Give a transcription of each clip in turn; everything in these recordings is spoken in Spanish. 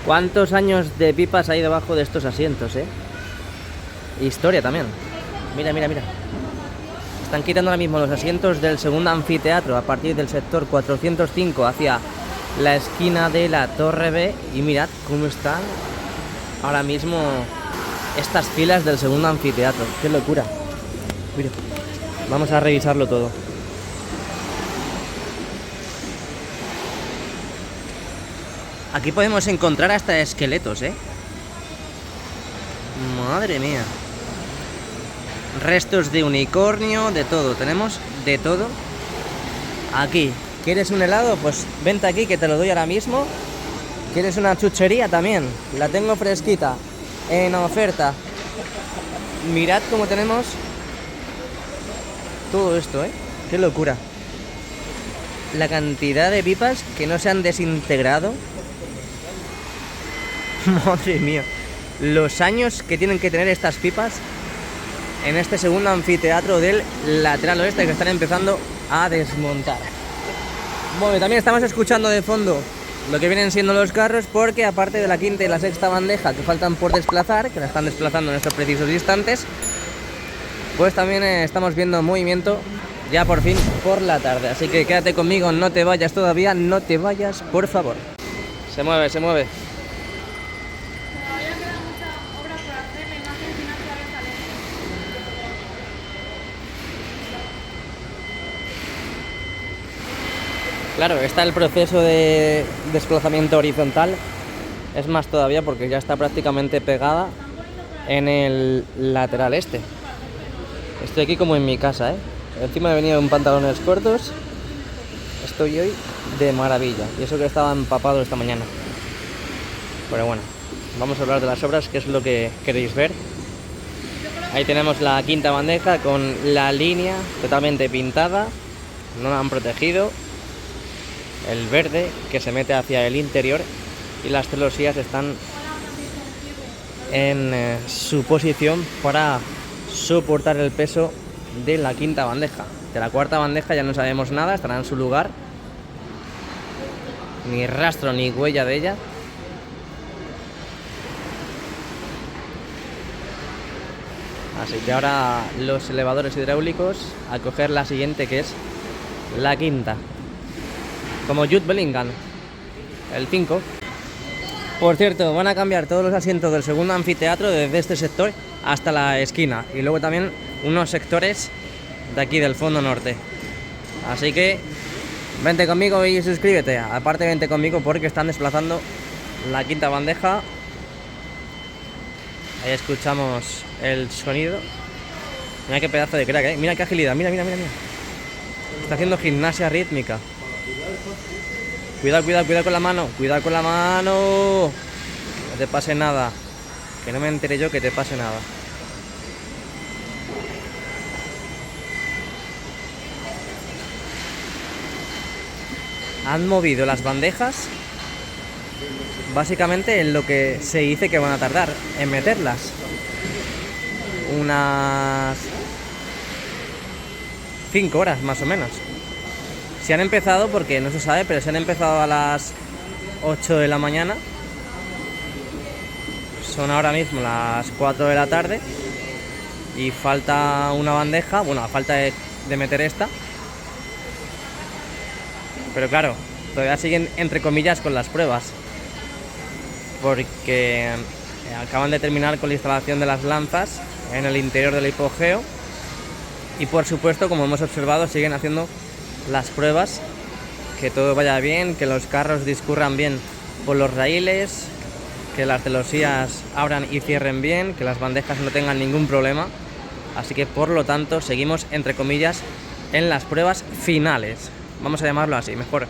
¿Cuántos años de pipas hay debajo de estos asientos, Historia también. Mira, mira, mira. Están quitando ahora mismo los asientos del segundo anfiteatro a partir del sector 405 hacia la esquina de la Torre B. Y mirad cómo están ahora mismo estas filas del segundo anfiteatro. ¡Qué locura! Mira, vamos a revisarlo todo. Aquí podemos encontrar hasta esqueletos, Madre mía. Restos de unicornio, de todo. Tenemos de todo aquí. ¿Quieres un helado? Pues vente aquí que te lo doy ahora mismo. ¿Quieres una chuchería? También la tengo fresquita, en oferta. Mirad cómo tenemos todo esto, Qué locura. La cantidad de pipas que no se han desintegrado. Madre mía. Los años que tienen que tener estas pipas en este segundo anfiteatro del lateral oeste que están empezando a desmontar. Bueno, también estamos escuchando de fondo lo que vienen siendo los carros, porque aparte de la quinta y la sexta bandeja que faltan por desplazar, que la están desplazando en estos precisos instantes, pues también estamos viendo movimiento ya por fin por la tarde. Así que quédate conmigo, no te vayas todavía, no te vayas, por favor. Se mueve, se mueve. Claro, está el proceso de desplazamiento horizontal. Es más todavía porque ya está prácticamente pegada en el lateral este. Estoy aquí como en mi casa, Encima he venido en pantalones cortos. Estoy hoy de maravilla. Y eso que estaba empapado esta mañana. Pero bueno, vamos a hablar de las obras, que es lo que queréis ver. Ahí tenemos la quinta bandeja con la línea totalmente pintada. No la han protegido. El verde que se mete hacia el interior y las celosías están en su posición para soportar el peso de la quinta bandeja. De la cuarta bandeja ya no sabemos nada, estará en su lugar. Ni rastro ni huella de ella. Así que ahora los elevadores hidráulicos a coger la siguiente, que es la quinta. Como Jude Bellingham, el 5. Por cierto, van a cambiar todos los asientos del segundo anfiteatro desde este sector hasta la esquina. Y luego también unos sectores de aquí del fondo norte. Así que vente conmigo y suscríbete. Aparte vente conmigo porque están desplazando la quinta bandeja. Ahí escuchamos el sonido. Mira qué pedazo de crack, Mira qué agilidad, mira, mira, mira, mira. Está haciendo gimnasia rítmica. Cuidado, cuidado, cuidado con la mano. Cuidado con la mano. No te pase nada. Que no me entere yo que te pase nada. Han movido las bandejas básicamente en lo que se dice que van a tardar en meterlas. Unas 5 horas más o menos. Se han empezado, porque no se sabe, pero se han empezado a las 8 de la mañana. Son ahora mismo las 4 de la tarde. Y falta una bandeja, bueno, a falta de meter esta. Pero claro, todavía siguen entre comillas con las pruebas. Porque acaban de terminar con la instalación de las lanzas en el interior del hipogeo. Y por supuesto, como hemos observado, siguen haciendo las pruebas, que todo vaya bien, que los carros discurran bien por los raíles, que las celosías abran y cierren bien, que las bandejas no tengan ningún problema. Así que por lo tanto seguimos entre comillas en las pruebas finales, vamos a llamarlo así, mejor,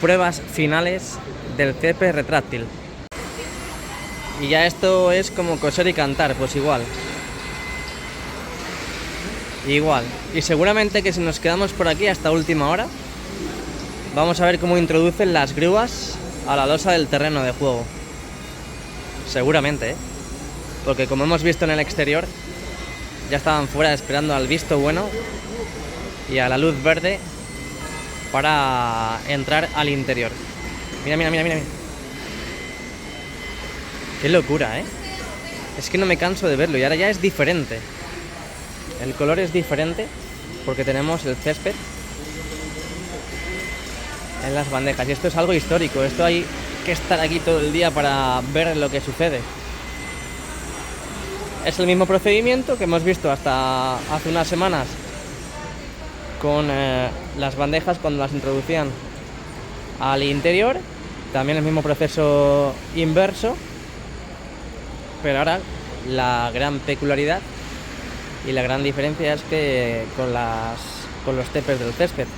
pruebas finales del césped retráctil. Y ya esto es como coser y cantar, pues igual. Y seguramente que si nos quedamos por aquí hasta última hora, vamos a ver cómo introducen las grúas a la losa del terreno de juego. Seguramente, porque como hemos visto en el exterior, ya estaban fuera esperando al visto bueno y a la luz verde para entrar al interior. Mira, mira, mira, mira. Qué locura, ¿eh? Es que no me canso de verlo y ahora ya es diferente. El color es diferente porque tenemos el césped en las bandejas y esto es algo histórico. Esto hay que estar aquí todo el día para ver lo que sucede. Es el mismo procedimiento que hemos visto hasta hace unas semanas con las bandejas cuando las introducían al interior. También el mismo proceso inverso, pero ahora la gran peculiaridad y la gran diferencia es que con los tepes del césped.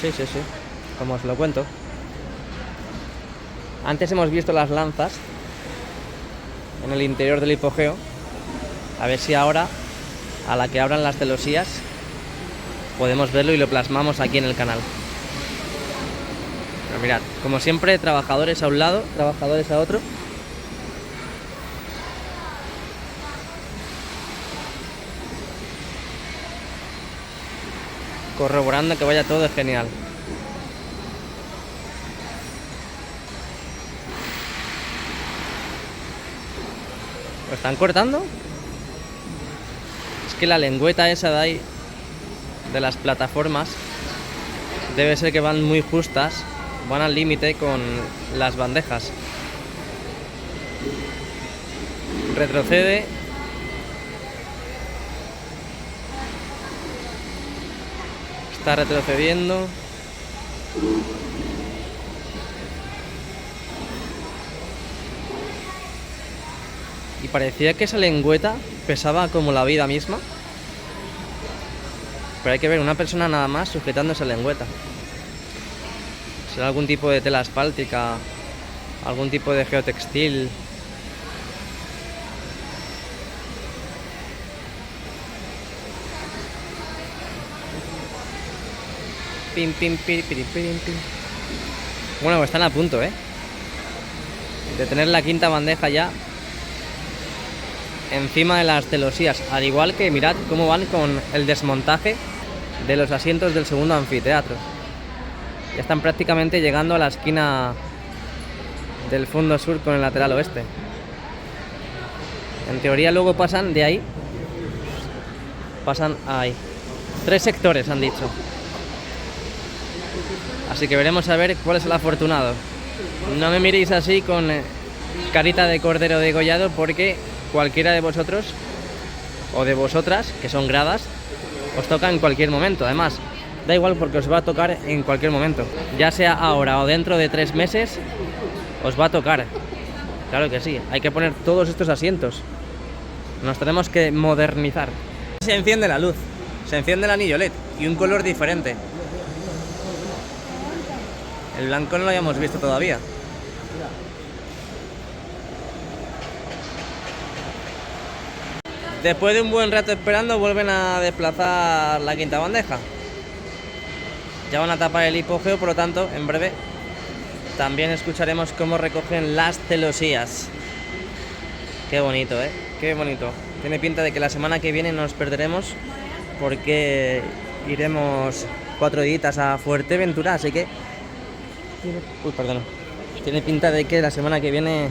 Sí, como os lo cuento. Antes hemos visto las lanzas en el interior del hipogeo. A ver si ahora, a la que abran las celosías, podemos verlo y lo plasmamos aquí en el canal. Pero mirad, como siempre, trabajadores a un lado, trabajadores a otro. Corroborando que vaya todo genial. ¿Lo están cortando? Es que la lengüeta esa de ahí, de las plataformas, debe ser que van muy justas, van al límite con las bandejas. Retrocede. Está retrocediendo. Y parecía que esa lengüeta pesaba como la vida misma. Pero hay que ver una persona nada más sujetando esa lengüeta. Será algún tipo de tela asfáltica, algún tipo de geotextil. Pim, pim, pim, pim, pim, pim. Bueno, pues están a punto, de tener la quinta bandeja ya encima de las celosías. Al igual que mirad cómo van con el desmontaje de los asientos del segundo anfiteatro. Ya están prácticamente llegando a la esquina del fondo sur con el lateral oeste. En teoría luego pasan de ahí. Pasan ahí. 3 sectores han dicho. Así que veremos a ver cuál es el afortunado. No me miréis así con carita de cordero degollado, porque cualquiera de vosotros o de vosotras, que son gradas, os toca en cualquier momento. Además, da igual porque os va a tocar en cualquier momento. Ya sea ahora o dentro de 3 meses, os va a tocar. Claro que sí, hay que poner todos estos asientos. Nos tenemos que modernizar. Se enciende la luz, se enciende el anillo LED y un color diferente. El blanco no lo habíamos visto todavía. Después de un buen rato esperando, vuelven a desplazar la quinta bandeja. Ya van a tapar el hipogeo, por lo tanto, en breve también escucharemos cómo recogen las celosías. Qué bonito, qué bonito. Tiene pinta de que la semana que viene nos perderemos, porque iremos 4 días a Fuerteventura, así que... Tiene pinta de que la semana que viene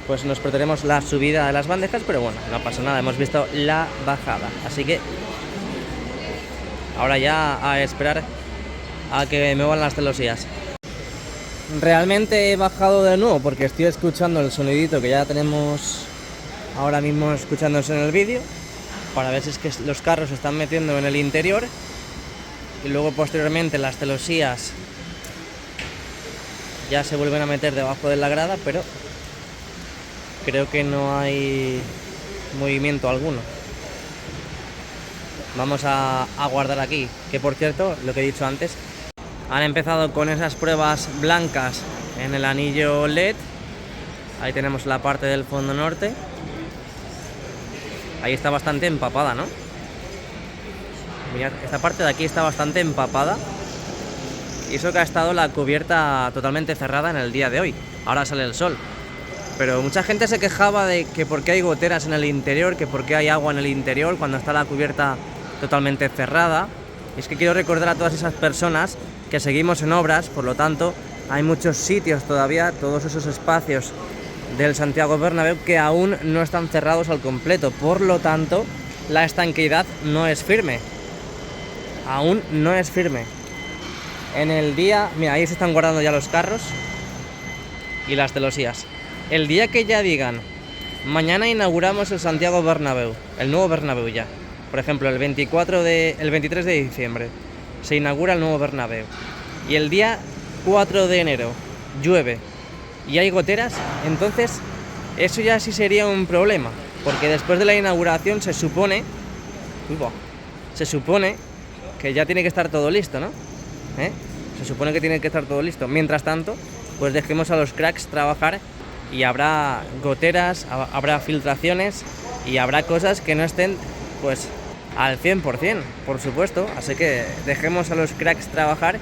pues nos perderemos la subida de las bandejas, pero bueno, no pasa nada, hemos visto la bajada. Así que ahora ya a esperar a que me muevan las celosías. Realmente he bajado de nuevo porque estoy escuchando el sonidito que ya tenemos ahora mismo escuchándose en el vídeo, para ver si es que los carros se están metiendo en el interior, y luego posteriormente las celosías ya se vuelven a meter debajo de la grada, pero creo que no hay movimiento alguno. Vamos a guardar aquí, que por cierto, lo que he dicho antes, han empezado con esas pruebas blancas en el anillo LED. Ahí tenemos la parte del fondo norte. Ahí está bastante empapada, ¿no? Mirad, esta parte de aquí está bastante empapada. Y eso que ha estado la cubierta totalmente cerrada en el día de hoy. Ahora sale el sol. Pero mucha gente se quejaba de que por qué hay goteras en el interior, que por qué hay agua en el interior cuando está la cubierta totalmente cerrada. Y es que quiero recordar a todas esas personas que seguimos en obras, por lo tanto, hay muchos sitios todavía, todos esos espacios del Santiago Bernabéu que aún no están cerrados al completo. Por lo tanto, la estanqueidad no es firme. Aún no es firme. En el día... Mira, ahí se están guardando ya los carros y las celosías. El día que ya digan, mañana inauguramos el Santiago Bernabéu, el nuevo Bernabéu ya. Por ejemplo, el 23 de diciembre se inaugura el nuevo Bernabéu. Y el día 4 de enero llueve y hay goteras, entonces eso ya sí sería un problema. Porque después de la inauguración se supone que ya tiene que estar todo listo, ¿no? Se supone que tiene que estar todo listo. Mientras tanto, pues dejemos a los cracks trabajar y habrá goteras, habrá filtraciones y habrá cosas que no estén pues al 100%, por supuesto. Así que dejemos a los cracks trabajar,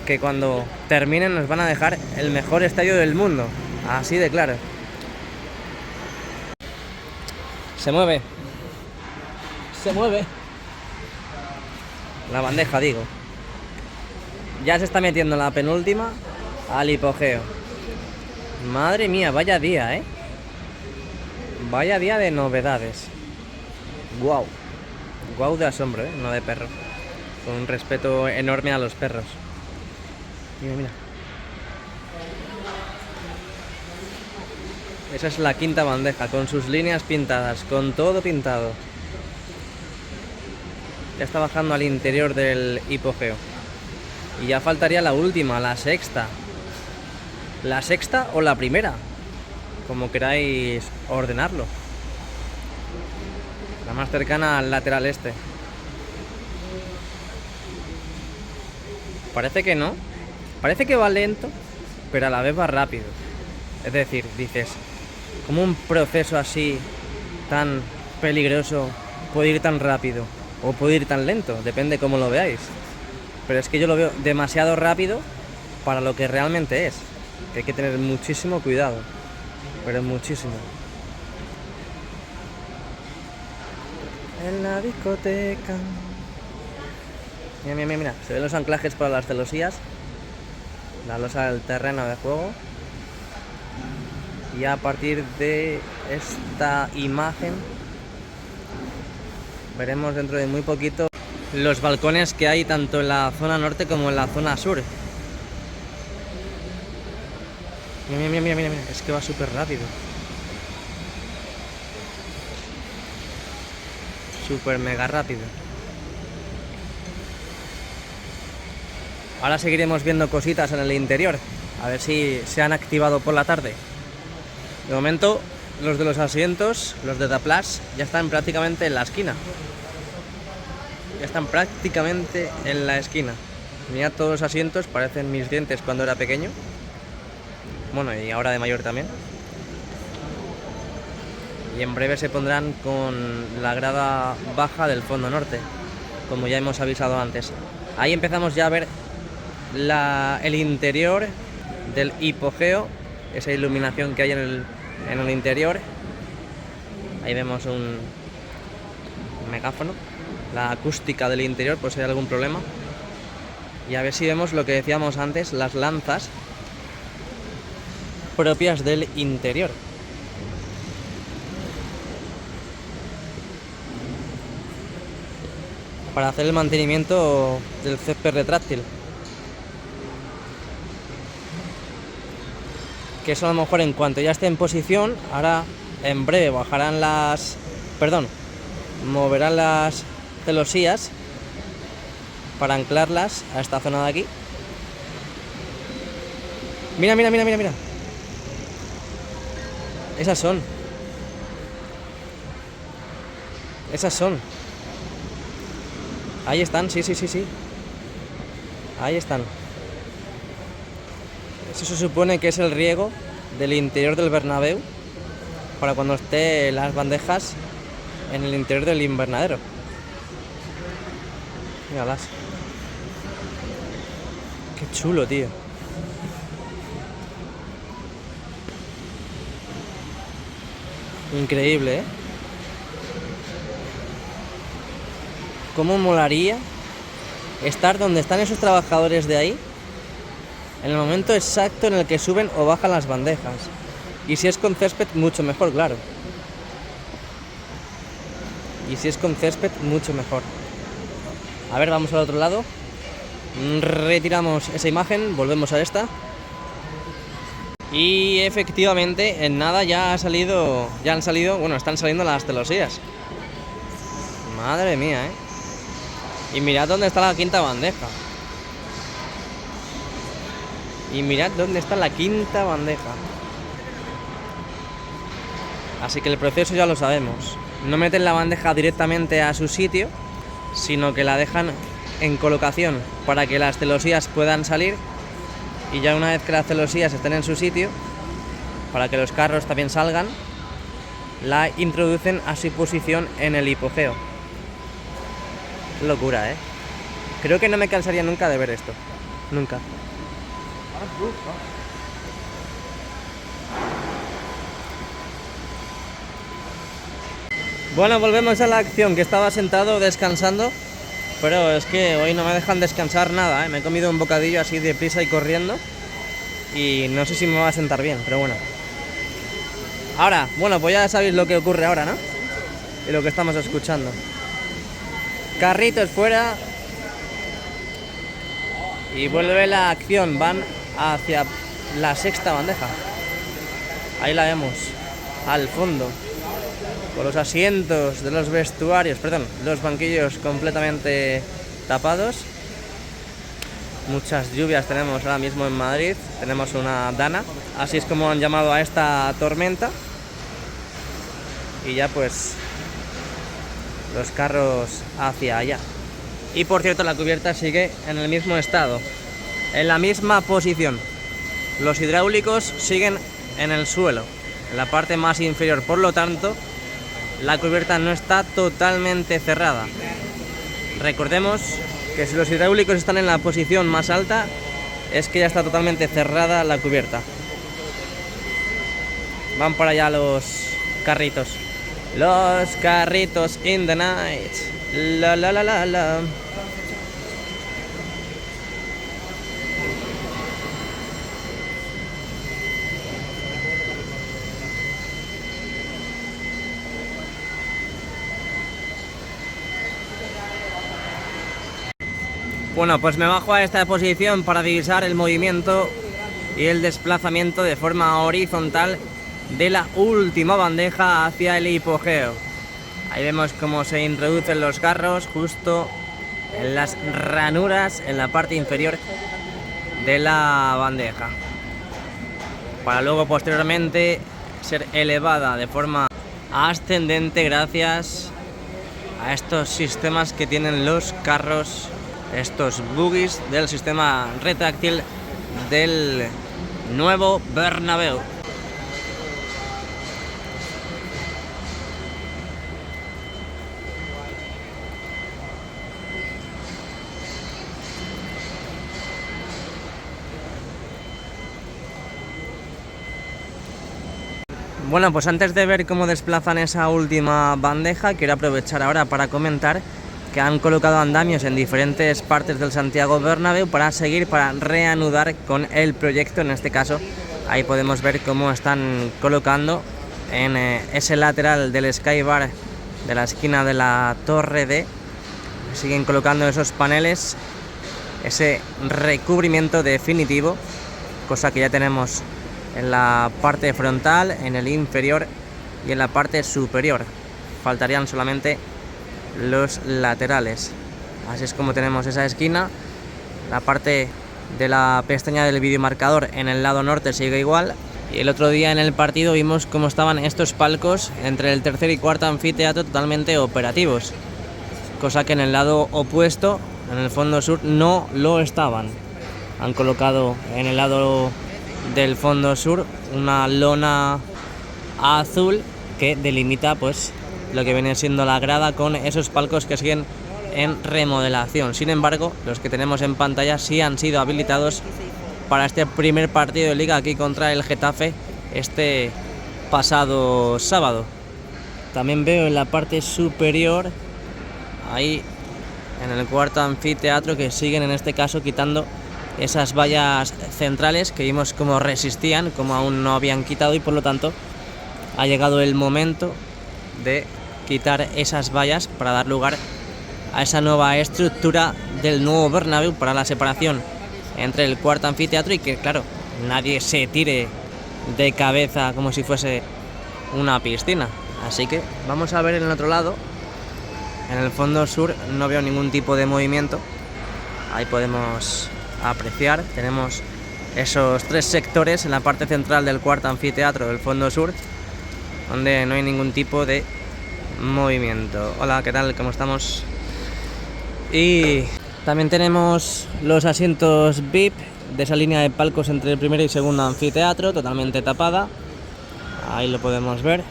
que cuando terminen nos van a dejar el mejor estadio del mundo. Así de claro. Se mueve. La bandeja, digo. Ya se está metiendo la penúltima al hipogeo. Madre mía, vaya día, ¿eh? Vaya día de novedades. Guau. Guau de asombro, ¿eh? No de perro. Con un respeto enorme a los perros. Mira. Esa es la quinta bandeja, con sus líneas pintadas, con todo pintado. Ya está bajando al interior del hipogeo. Y ya faltaría la última, la sexta. ¿La sexta o la primera? Como queráis ordenarlo. La más cercana al lateral este. Parece que no. Parece que va lento, pero a la vez va rápido. Es decir, dices, ¿cómo un proceso así tan peligroso puede ir tan rápido? O puede ir tan lento, depende cómo lo veáis. Pero es que yo lo veo demasiado rápido para lo que realmente es. Que hay que tener muchísimo cuidado. Pero muchísimo. En la discoteca. Mira. Se ven los anclajes para las celosías. La losa del terreno de juego. Y a partir de esta imagen veremos dentro de muy poquito los balcones que hay tanto en la zona norte como en la zona sur. Mira, es que va súper rápido. Súper mega rápido. Ahora seguiremos viendo cositas en el interior. A ver si se han activado por la tarde. De momento, los de los asientos, los de Daplash, ya están prácticamente en la esquina. Ya están prácticamente en la esquina. Mirad, todos los asientos parecen mis dientes cuando era pequeño. Bueno, y ahora de mayor también. Y en breve se pondrán con la grada baja del fondo norte, como ya hemos avisado antes. Ahí empezamos ya a ver el interior del hipogeo, esa iluminación que hay en el interior. Ahí vemos un megáfono, la acústica del interior, por si hay algún problema. Y a ver si vemos lo que decíamos antes, las lanzas propias del interior. Para hacer el mantenimiento del césped retráctil. Que eso a lo mejor en cuanto ya esté en posición, ahora en breve bajarán moverán las celosías para anclarlas a esta zona de aquí. Mira. Esas son. Ahí están, sí. Ahí están. Eso se supone que es el riego del interior del Bernabéu para cuando esté las bandejas en el interior del invernadero. Míralas. Qué chulo, tío. Increíble, ¿eh? Cómo molaría estar donde están esos trabajadores de ahí en el momento exacto en el que suben o bajan las bandejas. Y si es con césped, mucho mejor, claro. Y si es con césped, mucho mejor. A ver, vamos al otro lado. Retiramos esa imagen, volvemos a esta. Y efectivamente, en nada están saliendo las celosías. Madre mía, Y mirad dónde está la quinta bandeja. Así que el proceso ya lo sabemos. No meten la bandeja directamente a su sitio, sino que la dejan en colocación para que las celosías puedan salir. Y ya una vez que las celosías estén en su sitio, para que los carros también salgan, la introducen a su posición en el hipogeo. Locura, Creo que no me cansaría nunca de ver esto. Nunca. Bueno, volvemos a la acción, que estaba sentado descansando, pero es que hoy no me dejan descansar nada, Me he comido un bocadillo así de prisa y corriendo y no sé si me va a sentar bien, pero bueno. Ahora, bueno, pues ya sabéis lo que ocurre ahora, ¿no? Y lo que estamos escuchando. Carritos fuera. Y vuelve la acción, van hacia la sexta bandeja. Ahí la vemos, al fondo, con los asientos de los vestuarios, los banquillos completamente tapados. Muchas lluvias tenemos ahora mismo en Madrid, tenemos una dana, así es como han llamado a esta tormenta. Y ya pues los carros hacia allá. Y por cierto, la cubierta sigue en el mismo estado, en la misma posición. Los hidráulicos siguen en el suelo, en la parte más inferior. Por lo tanto, la cubierta no está totalmente cerrada. Recordemos que si los hidráulicos están en la posición más alta, es que ya está totalmente cerrada la cubierta. Van para allá los carritos. Los carritos in the night. La la la la la. Bueno, pues me bajo a esta posición para divisar el movimiento y el desplazamiento de forma horizontal de la última bandeja hacia el hipogeo. Ahí vemos cómo se introducen los carros justo en las ranuras en la parte inferior de la bandeja, para luego posteriormente ser elevada de forma ascendente gracias a estos sistemas que tienen los carros, estos buggies del sistema retráctil del nuevo Bernabéu. Bueno, pues antes de ver cómo desplazan esa última bandeja, quiero aprovechar ahora para comentar que han colocado andamios en diferentes partes del Santiago Bernabéu para reanudar con el proyecto. En este caso, ahí podemos ver cómo están colocando en ese lateral del Skybar de la esquina de la Torre D. Siguen colocando esos paneles, ese recubrimiento definitivo, cosa que ya tenemos en la parte frontal, en el inferior y en la parte superior. Faltarían solamente los laterales. Así es como tenemos esa esquina. La parte de la pestaña del videomarcador en el lado norte sigue igual. Y el otro día en el partido vimos cómo estaban estos palcos entre el tercer y cuarto anfiteatro totalmente operativos, cosa que en el lado opuesto, en el fondo sur, no lo estaban. Han colocado en el lado del fondo sur una lona azul que delimita pues lo que viene siendo la grada con esos palcos que siguen en remodelación. Sin embargo, los que tenemos en pantalla sí han sido habilitados para este primer partido de liga aquí contra el Getafe este pasado sábado. También veo en la parte superior, ahí en el cuarto anfiteatro, que siguen en este caso quitando esas vallas centrales que vimos cómo resistían, como aún no habían quitado, y por lo tanto ha llegado el momento de quitar esas vallas para dar lugar a esa nueva estructura del nuevo Bernabéu para la separación entre el cuarto anfiteatro y que, claro, nadie se tire de cabeza como si fuese una piscina. Así que vamos a ver en el otro lado. En el fondo sur no veo ningún tipo de movimiento. Ahí podemos apreciar, tenemos esos 3 sectores en la parte central del cuarto anfiteatro del fondo sur, donde no hay ningún tipo de movimiento. Hola, ¿qué tal? ¿Cómo estamos? Y también tenemos los asientos VIP de esa línea de palcos entre el primer y segundo anfiteatro, totalmente tapada. Ahí lo podemos ver.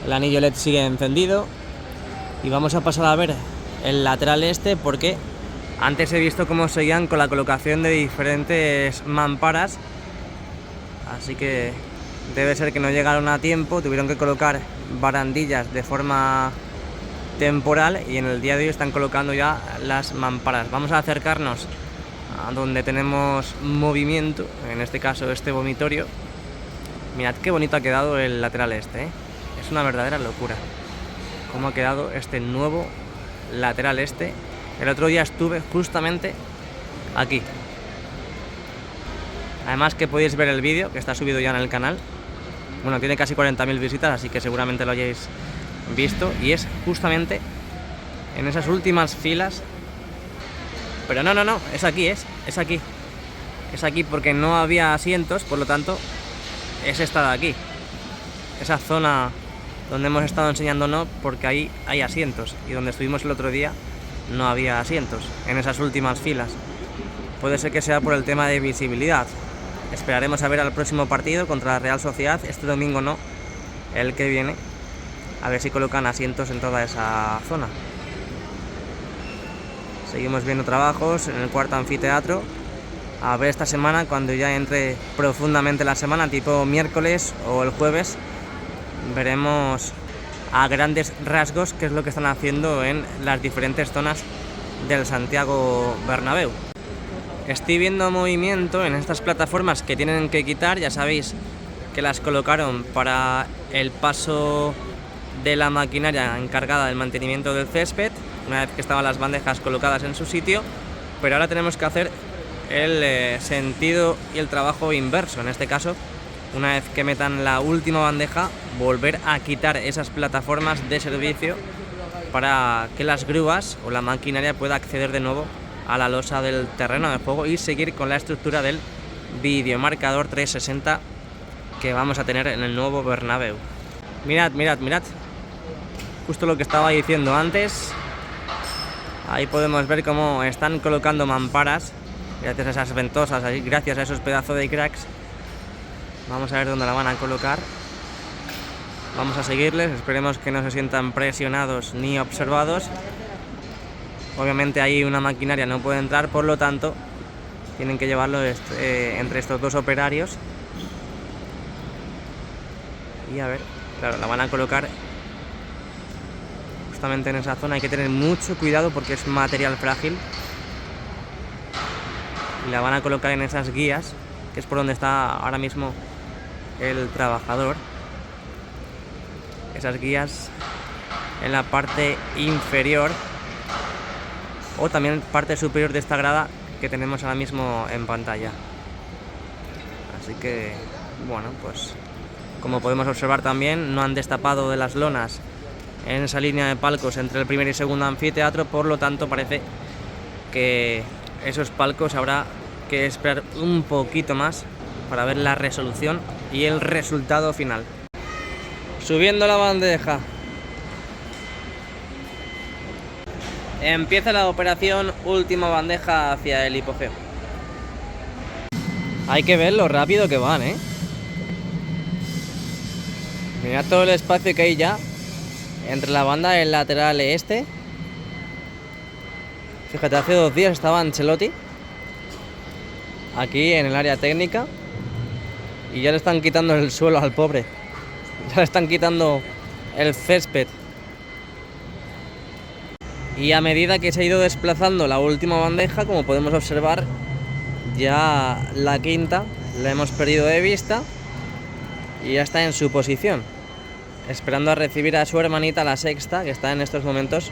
El anillo LED sigue encendido. Y vamos a pasar a ver el lateral este, porque antes he visto cómo seguían con la colocación de diferentes mamparas. Así que debe ser que no llegaron a tiempo, tuvieron que colocar barandillas de forma temporal y en el día de hoy están colocando ya las mamparas. Vamos a acercarnos a donde tenemos movimiento, en este caso este vomitorio. Mirad qué bonito ha quedado el lateral este, ¿eh? Es una verdadera locura cómo ha quedado este nuevo lateral este. El otro día estuve justamente aquí. Además que podéis ver el vídeo que está subido ya en el canal. Bueno, tiene casi 40.000 visitas, así que seguramente lo hayáis visto. Y es justamente en esas últimas filas. Pero no, es aquí, es aquí. Es aquí porque no había asientos, por lo tanto es esta de aquí. Esa zona donde hemos estado enseñando no, porque ahí hay asientos. Y donde estuvimos el otro día no había asientos en esas últimas filas. Puede ser que sea por el tema de visibilidad. Esperaremos a ver al próximo partido contra la Real Sociedad, este domingo no, el que viene, a ver si colocan asientos en toda esa zona. Seguimos viendo trabajos en el cuarto anfiteatro. A ver esta semana, cuando ya entre profundamente la semana, tipo miércoles o el jueves, veremos a grandes rasgos qué es lo que están haciendo en las diferentes zonas del Santiago Bernabéu. Estoy viendo movimiento en estas plataformas que tienen que quitar. Ya sabéis que las colocaron para el paso de la maquinaria encargada del mantenimiento del césped, una vez que estaban las bandejas colocadas en su sitio, pero ahora tenemos que hacer el sentido y el trabajo inverso. En este caso, una vez que metan la última bandeja, volver a quitar esas plataformas de servicio para que las grúas o la maquinaria pueda acceder de nuevo a la losa del terreno de juego y seguir con la estructura del videomarcador 360 que vamos a tener en el nuevo Bernabéu. Mirad, justo lo que estaba diciendo antes. Ahí podemos ver cómo están colocando mamparas gracias a esas ventosas, gracias a esos pedazos de cracks. Vamos a ver dónde la van a colocar. Vamos a seguirles, esperemos que no se sientan presionados ni observados. Obviamente ahí una maquinaria no puede entrar, por lo tanto tienen que llevarlo entre estos dos operarios. Y a ver, claro, la van a colocar justamente en esa zona. Hay que tener mucho cuidado porque es material frágil. Y la van a colocar en esas guías, que es por donde está ahora mismo el trabajador. Esas guías en la parte inferior o también parte superior de esta grada que tenemos ahora mismo en pantalla. Así que, bueno, pues como podemos observar también, no han destapado de las lonas en esa línea de palcos entre el primer y segundo anfiteatro, por lo tanto parece que esos palcos habrá que esperar un poquito más para ver la resolución y el resultado final. Subiendo la bandeja. Empieza la operación última bandeja hacia el hipogeo. Hay que ver lo rápido que van, ¿eh? Mirad todo el espacio que hay ya entre la banda y el lateral este. Fíjate, hace 2 días estaba Ancelotti aquí en el área técnica y ya le están quitando el suelo al pobre. Ya le están quitando el césped. Y a medida que se ha ido desplazando la última bandeja, como podemos observar, ya la quinta la hemos perdido de vista y ya está en su posición, esperando a recibir a su hermanita, la sexta, que está en estos momentos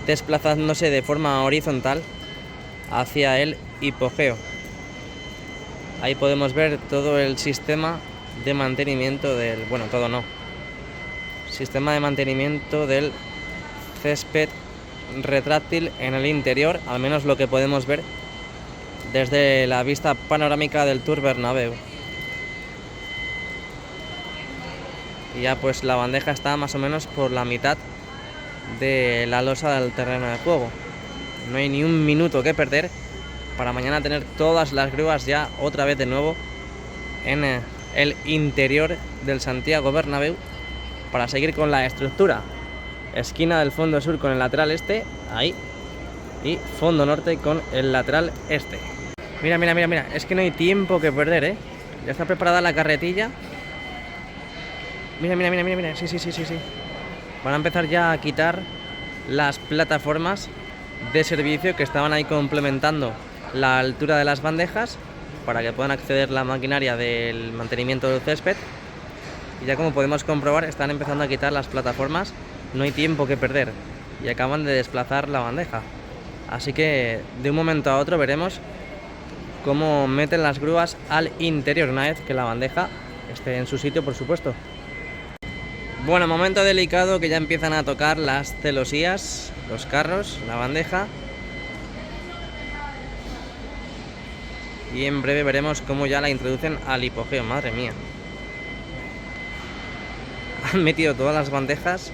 desplazándose de forma horizontal hacia el hipogeo. Ahí podemos ver todo el sistema de mantenimiento del... bueno, todo no. Sistema de mantenimiento del césped retráctil en el interior, al menos lo que podemos ver desde la vista panorámica del Tour Bernabéu. Y ya pues la bandeja está más o menos por la mitad de la losa del terreno de juego. No hay ni un minuto que perder para mañana tener todas las grúas ya otra vez de nuevo en el interior del Santiago Bernabéu para seguir con la estructura. Esquina del fondo sur con el lateral este, ahí, y fondo norte con el lateral este. Mira, mira, mira, mira, es que no hay tiempo que perder, ¿eh? Ya está preparada la carretilla. Mira, mira, mira, mira, mira, sí. Van a empezar ya a quitar las plataformas de servicio que estaban ahí complementando la altura de las bandejas para que puedan acceder la maquinaria del mantenimiento del césped. Y ya como podemos comprobar, están empezando a quitar las plataformas. No hay tiempo que perder y acaban de desplazar la bandeja. Así que de un momento a otro veremos cómo meten las grúas al interior una vez que la bandeja esté en su sitio, por supuesto. Bueno, momento delicado que ya empiezan a tocar las celosías, los carros, la bandeja. Y en breve veremos cómo ya la introducen al hipogeo. Madre mía. Han metido todas las bandejas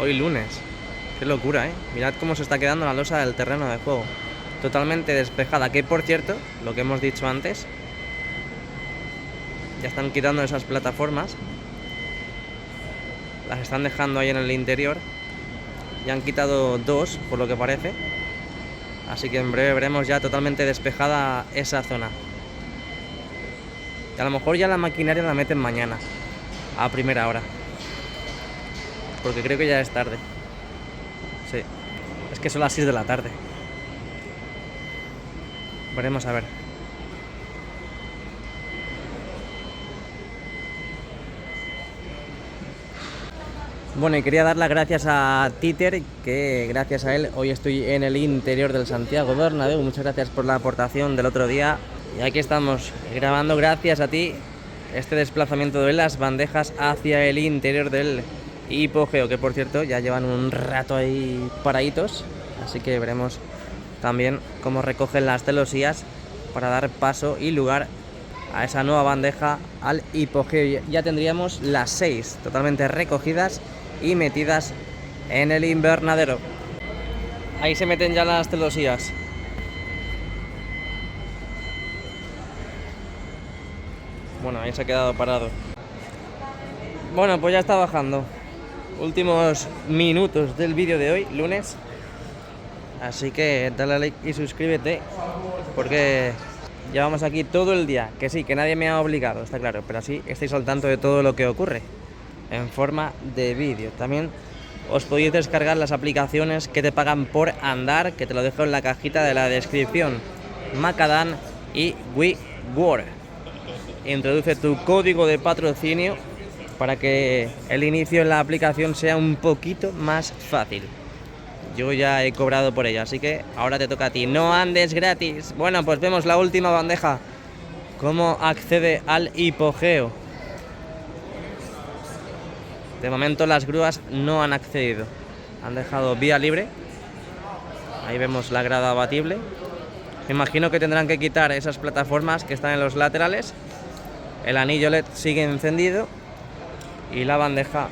hoy lunes. Qué locura, ¿eh? Mirad cómo se está quedando la losa del terreno de juego. Totalmente despejada. Que por cierto, lo que hemos dicho antes, ya están quitando esas plataformas. Las están dejando ahí en el interior. Ya han quitado dos, por lo que parece. Así que en breve veremos ya totalmente despejada esa zona. Y a lo mejor ya la maquinaria la meten mañana, a primera hora. Porque creo que ya es tarde. Sí, es que son las 6 de la tarde. Veremos a ver. Bueno, y quería dar las gracias a Títer, que gracias a él hoy estoy en el interior del Santiago Bernabéu. Muchas gracias por la aportación del otro día. Y aquí estamos grabando, gracias a ti, este desplazamiento de las bandejas hacia el interior del hipogeo, que por cierto ya llevan un rato ahí paraditos. Así que veremos también cómo recogen las celosías para dar paso y lugar a esa nueva bandeja al hipogeo. Ya tendríamos las 6 totalmente recogidas y metidas en el invernadero. Ahí se meten ya las celosías. Bueno, ahí se ha quedado parado. Bueno, pues ya está bajando. Últimos minutos del vídeo de hoy, lunes. Así que dale a like y suscríbete, porque llevamos aquí todo el día. Que sí, que nadie me ha obligado, está claro, pero así estáis al tanto de todo lo que ocurre en forma de vídeo. También os podéis descargar las aplicaciones que te pagan por andar, que te lo dejo en la cajita de la descripción. Macadam y WeWork. Introduce tu código de patrocinio para que el inicio en la aplicación sea un poquito más fácil. Yo ya he cobrado por ello, así que ahora te toca a ti. No andes gratis. Bueno, pues vemos la última bandeja. Cómo accede al hipogeo. De momento las grúas no han accedido. Han dejado vía libre. Ahí vemos la grada abatible. Me imagino que tendrán que quitar esas plataformas que están en los laterales. El anillo LED sigue encendido. Y la bandeja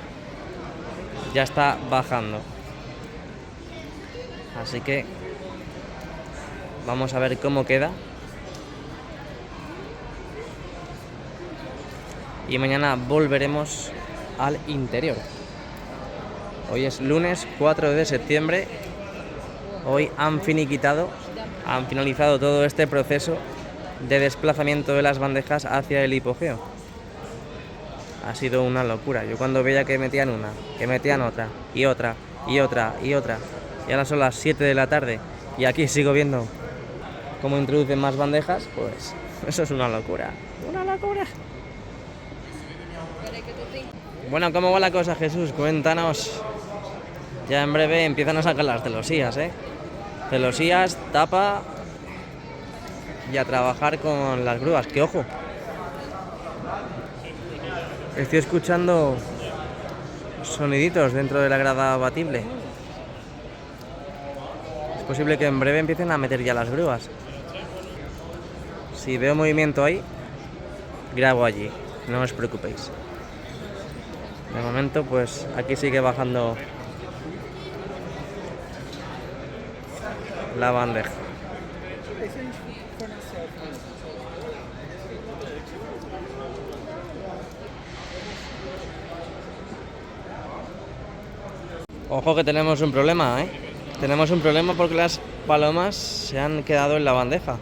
ya está bajando. Así que vamos a ver cómo queda. Y mañana volveremos al interior. Hoy es lunes 4 de septiembre. Hoy han finiquitado, han finalizado todo este proceso de desplazamiento de las bandejas hacia el hipogeo. Ha sido una locura. Yo cuando veía que metían una, que metían otra y otra y otra, y otra. Y ahora son las 7 de la tarde y aquí sigo viendo cómo introducen más bandejas, pues eso es una locura. ¡Una locura! Bueno, ¿cómo va la cosa, Jesús? Cuéntanos. Ya en breve empiezan a sacar las celosías, ¿eh? Celosías, tapa y a trabajar con las grúas. ¡Que ojo! Estoy escuchando soniditos dentro de la grada abatible. Es posible que en breve empiecen a meter ya las grúas. Si veo movimiento ahí, grabo allí, no os preocupéis. De momento, pues aquí sigue bajando la bandeja. Ojo que tenemos un problema, ¿eh? Tenemos un problema porque las palomas se han quedado en la bandeja.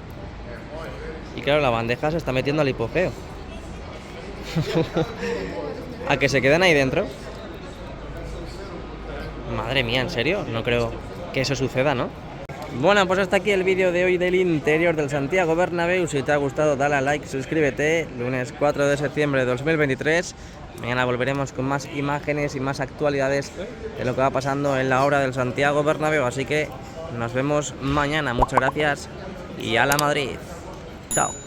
Y claro, la bandeja se está metiendo al hipogeo. ¿A que se quedan ahí dentro? Madre mía, ¿en serio? No creo que eso suceda, ¿no? Bueno, pues hasta aquí el vídeo de hoy del interior del Santiago Bernabéu. Si te ha gustado, dale a like, suscríbete. Lunes 4 de septiembre de 2023. Mañana volveremos con más imágenes y más actualidades de lo que va pasando en la obra del Santiago Bernabéu. Así que nos vemos mañana. Muchas gracias y a la Madrid. Chao.